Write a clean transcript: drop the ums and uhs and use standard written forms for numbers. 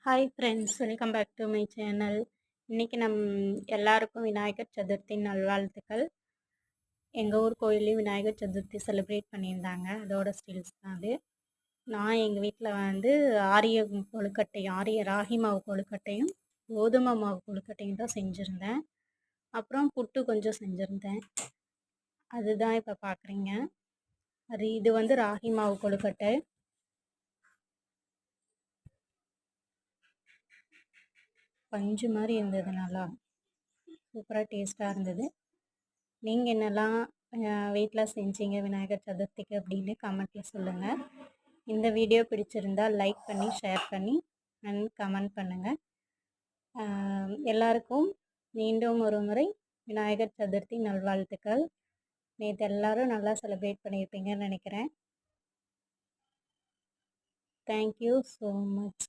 Hi friends, welcome back to my channel. இன்றைக்கி எல்லாருக்கும் விநாயகர் சதுர்த்தி நல்வாழ்த்துக்கள். எங்கள் ஊர் கோயில்லையும் விநாயகர் சதுர்த்தி செலிப்ரேட் பண்ணியிருந்தாங்க. அதோட ஸ்டில்ஸ் தான் அது. நான் எங்கள் வீட்டில் ஆரிய கொழுக்கட்டையும் ராகி மாவு கொழுக்கட்டையும் கோதுமை மாவு கொழுக்கட்டையும் தான் செஞ்சுருந்தேன். அப்புறம் புட்டு கொஞ்சம் செஞ்சுருந்தேன். அதுதான் இப்போ பார்க்குறீங்க. இது ராகி மாவு கொழுக்கட்டை. பஞ்சு மாதிரி இருந்தது, நல்லா சூப்பராக டேஸ்ட்டாக இருந்தது. நீங்கள் என்னெல்லாம் வீட்டில் செஞ்சீங்க விநாயகர் சதுர்த்திக்கு அப்படின்னு கமெண்ட்டில் சொல்லுங்கள். இந்த வீடியோ பிடிச்சிருந்தால் லைக் பண்ணி ஷேர் பண்ணி அண்ட் கமெண்ட் பண்ணுங்கள். எல்லாருக்கும் மீண்டும் ஒரு முறை விநாயகர் சதுர்த்தி நல்வாழ்த்துக்கள். நேற்று எல்லோரும் நல்லா செலிப்ரேட் பண்ணியிருப்பீங்கன்னு நினைக்கிறேன். Thank you so much.